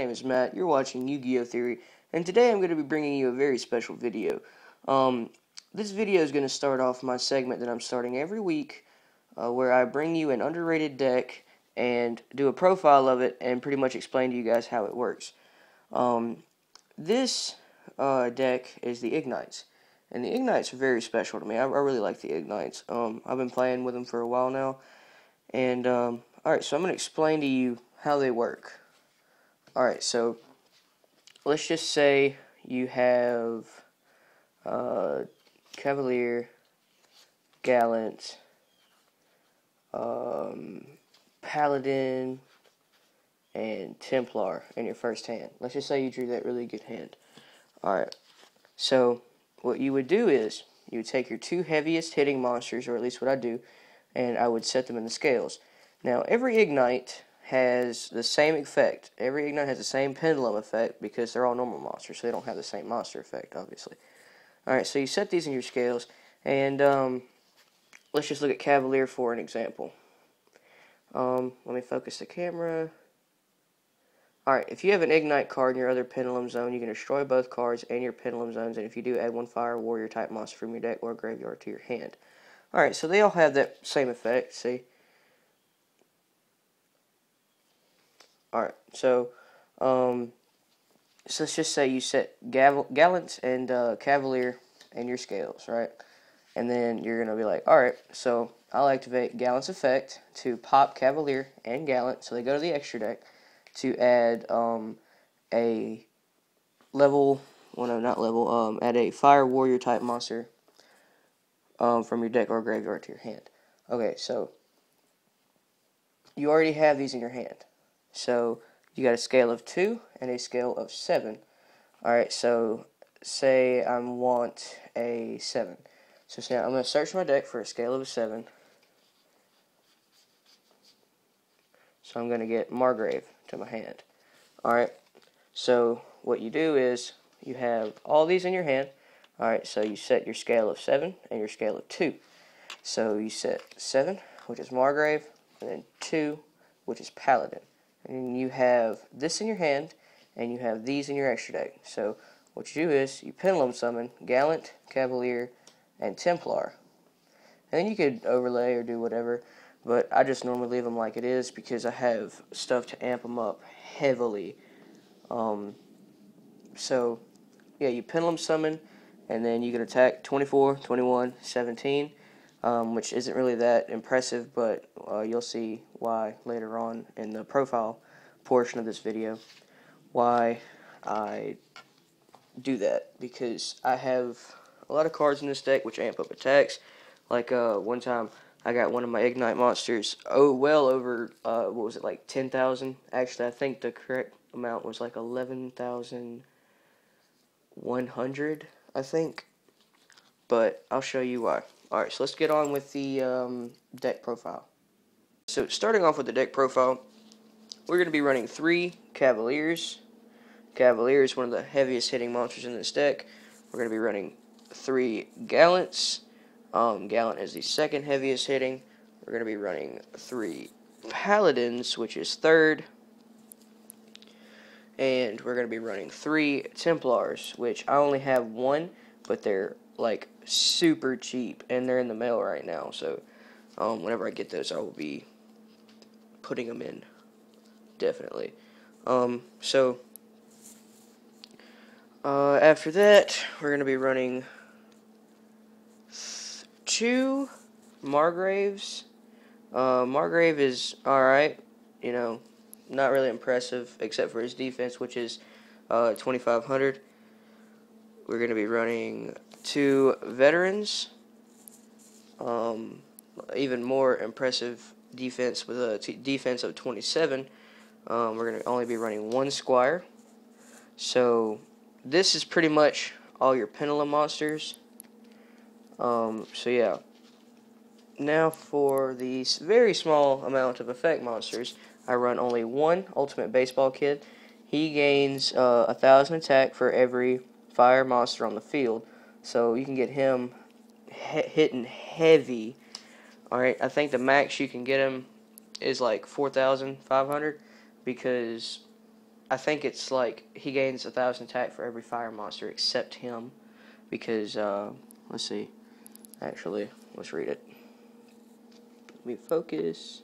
name is Matt. You're watching Yu-Gi-Oh! Theory, and today I'm going to be bringing you a very special video. This video is going to start off my segment that I'm starting every week, where I bring you an underrated deck and do a profile of it and pretty much explain to you guys how it works. This deck is the Ignites, and the Ignites are very special to me. I really like the Ignites. I've been playing with them for a while now, and alright, so I'm going to explain to you how they work. Alright, so let's just say you have Cavalier, Gallant, Paladin, and Templar in your first hand. Let's just say you drew that really good hand. Alright, so what you would do is you would take your two heaviest hitting monsters, or at least what I do, and I would set them in the scales. Now, every Ignite has the same effect. Every Ignite has the same pendulum effect because they're all normal monsters, so they don't have the same monster effect, obviously. Alright, so you set these in your scales, and let's just look at Cavalier for an example. Let me focus the camera. Alright, if you have an Ignite card in your other pendulum zone, you can destroy both cards and your pendulum zones, and if you do, add one fire warrior type monster from your deck or graveyard to your hand. Alright, so they all have that same effect, see? Alright, so let's just say you set Gallant and Cavalier in your scales, right? And then you're going to be like, alright, so I'll activate Gallant's effect to pop Cavalier and Gallant, so they go to the extra deck, to add a level, well no, not level, add a fire warrior type monster from your deck or graveyard to your hand. Okay, so you already have these in your hand. So you got a scale of 2 and a scale of 7. Alright, so say I want a 7. So now I'm going to search my deck for a scale of a 7. So I'm going to get Margrave to my hand. Alright, so what you do is you have all these in your hand. Alright, so you set your scale of 7 and your scale of 2. So you set 7, which is Margrave, and then 2, which is Paladin. And you have this in your hand, and you have these in your extra deck. So what you do is you pendulum summon Gallant, Cavalier, and Templar. And then you could overlay or do whatever, but I just normally leave them like it is because I have stuff to amp them up heavily. So yeah, you pendulum summon, and then you can attack 24, 21, 17. Which isn't really that impressive, but you'll see why later on in the profile portion of this video, why I do that, because I have a lot of cards in this deck which amp up attacks. Like one time I got one of my Ignite monsters, well over, what was it, like 10,000? Actually, I think the correct amount was like 11,100, I think, but I'll show you why. Alright, so let's get on with the deck profile. So starting off with the deck profile, we're going to be running 3 Cavaliers. Cavalier is one of the heaviest hitting monsters in this deck. We're going to be running 3 Gallants. Gallant is the second heaviest hitting. We're going to be running 3 Paladins, which is third. And we're going to be running 3 Templars, which I only have one, but they're like super cheap, and they're in the mail right now, so whenever I get those I will be putting them in, definitely. So after that we're going to be running 2 Margraves. Margrave is alright, you know, not really impressive except for his defense, which is 2,500. We're going to be running 2 Veterans, even more impressive defense with a defense of 27. We're going to only be running 1 Squire. So this is pretty much all your pendulum monsters. So yeah. Now for the very small amount of effect monsters, I run only 1 Ultimate Baseball Kid. He gains 1,000 attack for every fire monster on the field, so you can get him hitting heavy. Alright, I think the max you can get him is like 4,500, because I think it's like he gains 1,000 attack for every fire monster except him, because let's see. Actually, let's read it. Let me focus.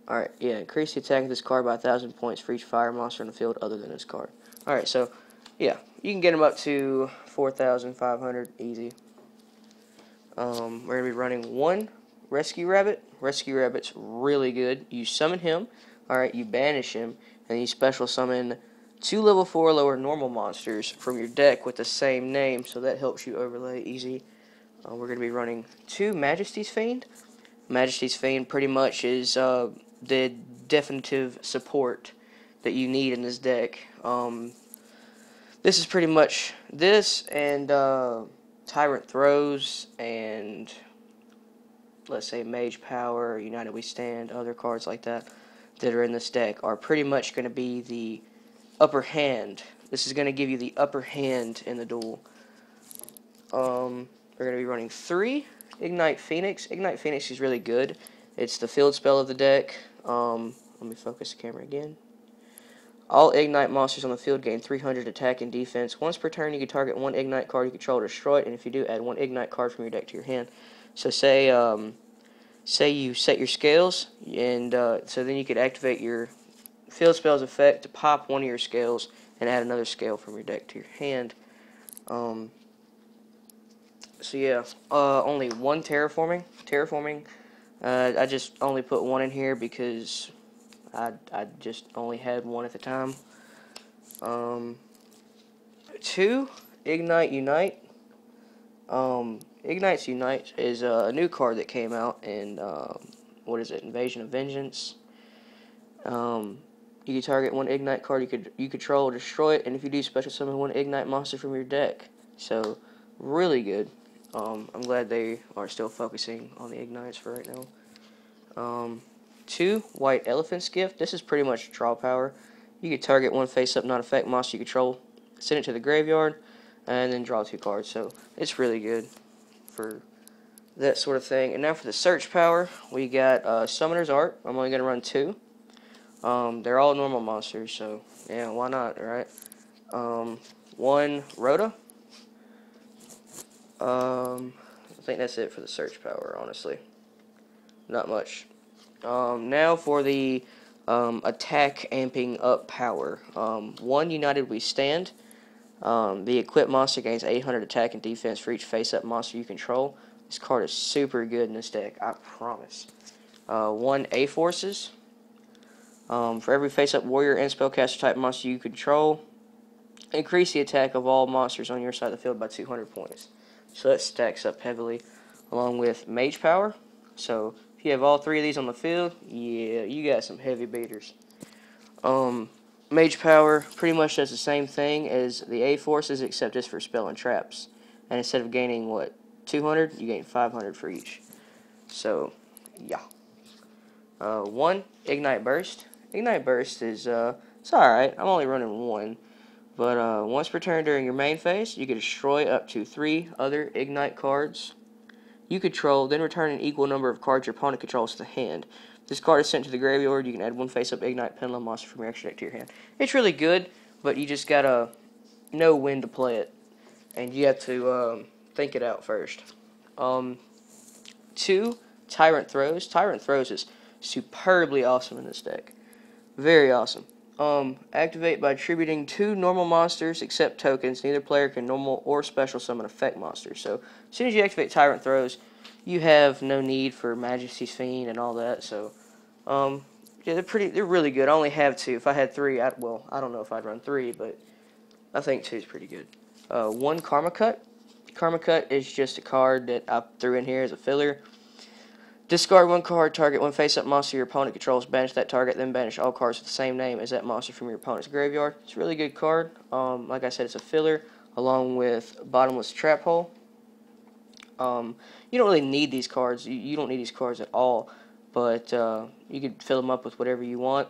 Alright, yeah, increase the attack of this card by 1,000 points for each fire monster in the field other than this card. Alright, so, yeah, you can get him up to 4,500 easy. We're going to be running one Rescue Rabbit. Rescue Rabbit's really good. You summon him, alright, you banish him, and you special summon 2 level 4 lower normal monsters from your deck with the same name, so that helps you overlay easy. We're going to be running 2 Majesty's Fiend. Majesty's Fiend pretty much is the definitive support that you need in this deck. This is pretty much this and Tyrant Throws and, let's say, Mage Power, United We Stand, other cards like that are in this deck are pretty much going to be the upper hand. This is going to give you the upper hand in the duel. We're going to be running 3 Ignite Phoenix. Ignite Phoenix is really good. It's the field spell of the deck. Let me focus the camera again. All Ignite monsters on the field gain 300 attack and defense. Once per turn, you can target 1 Ignite card you control or destroy it, and if you do, add 1 Ignite card from your deck to your hand. So say you set your scales, and so then you could activate your field spell's effect to pop one of your scales and add another scale from your deck to your hand. So yeah, only 1 terraforming. I just only put 1 in here because I just only had 1 at the time. 2 Ignite Unite. Ignite's Unite is a new card that came out in what is it? Invasion of Vengeance. You can target 1 Ignite card you control or destroy it, and if you do, special summon 1 Ignite monster from your deck. So really good. I'm glad they are still focusing on the Ignites for right now. 2 White Elephant's Gift. This is pretty much draw power. You can target 1 face-up non-effect monster you control, send it to the graveyard, and then draw 2 cards. So it's really good for that sort of thing. And now for the search power, we got Summoner's Art. I'm only going to run 2. They're all normal monsters, so yeah, why not, right? 1 Rhoda. I think that's it for the search power, honestly. Not much. Now for the attack amping up power. 1 United We Stand. The equipped monster gains 800 attack and defense for each face-up monster you control. This card is super good in this deck, I promise. 1 A-Forces. For every face-up warrior and spellcaster type monster you control, increase the attack of all monsters on your side of the field by 200 points. So that stacks up heavily, along with Mage Power. So if you have all 3 of these on the field, yeah, you got some heavy beaters. Mage Power pretty much does the same thing as the A-Forces, except it's for spell and traps. And instead of gaining, what, 200, you gain 500 for each. So, yeah. 1 Ignite Burst. Ignite Burst is, it's alright. I'm only running 1. But once per turn during your main phase, you can destroy up to 3 other Ignite cards you control, then return an equal number of cards your opponent controls to the hand. If this card is sent to the graveyard, you can add 1 face-up Ignite pendulum monster from your extra deck to your hand. It's really good, but you just gotta know when to play it, and you have to think it out first. 2 Tyrant Throws. Tyrant Throws is superbly awesome in this deck. Very awesome. Activate by attributing 2 normal monsters except tokens. Neither player can normal or special summon effect monsters. So as soon as you activate Tyrant Throws, you have no need for Majesty's Fiend and all that. So yeah, they're really good. I only have 2. If I had 3, I don't know if I'd run 3, but I think 2 is pretty good. 1 Karma Cut. Karma Cut is just a card that I threw in here as a filler. Discard 1 card, target 1 face-up monster your opponent controls, banish that target, then banish all cards with the same name as that monster from your opponent's graveyard. It's a really good card. Like I said, it's a filler, along with Bottomless Trap Hole. You don't really need these cards. You don't need these cards at all, but you could fill them up with whatever you want.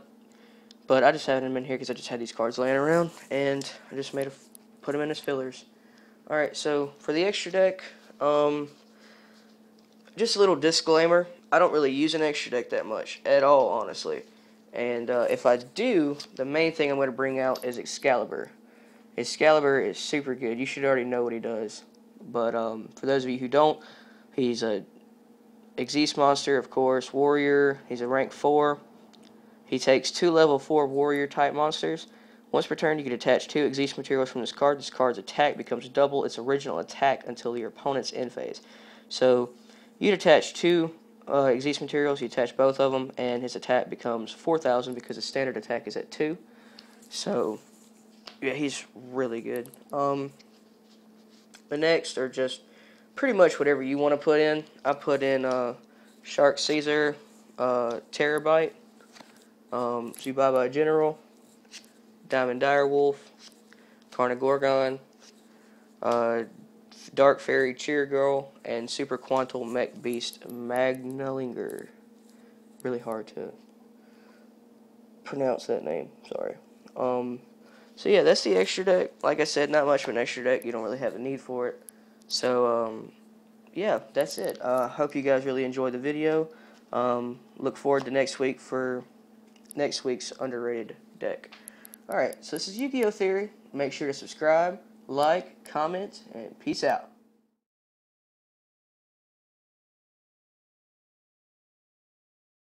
But I just had them in here because I just had these cards laying around, and I just put them in as fillers. Alright, so for the extra deck, just a little disclaimer, I don't really use an extra deck that much at all, honestly. And if I do, the main thing I'm going to bring out is Excalibur. Excalibur is super good. You should already know what he does. But for those of you who don't, he's a Xyz monster, of course, warrior. He's a rank 4. He takes 2 level 4 warrior type monsters. Once per turn, you can attach 2 Xyz materials from this card. This card's attack becomes double its original attack until your opponent's end phase. So you'd attach 2 Xyz materials, you attach both of them, and his attack becomes 4,000 because his standard attack is at 2. So yeah, he's really good. The next are just pretty much whatever you want to put in. I put in Shark Caesar, Terabyte, Zubaba General, Diamond Direwolf, Carnagorgon, Dark Fairy Cheer Girl, and Super Quantal Mech Beast Magnalinger. Really hard to pronounce that name, sorry. So yeah, that's the extra deck. Like I said, not much of an extra deck. You don't really have a need for it. So, yeah, that's it. Hope you guys really enjoyed the video. Look forward to next week for next week's Underrated deck. Alright, so this is Yu-Gi-Oh! Theory. Make sure to subscribe, like, comment, and peace out.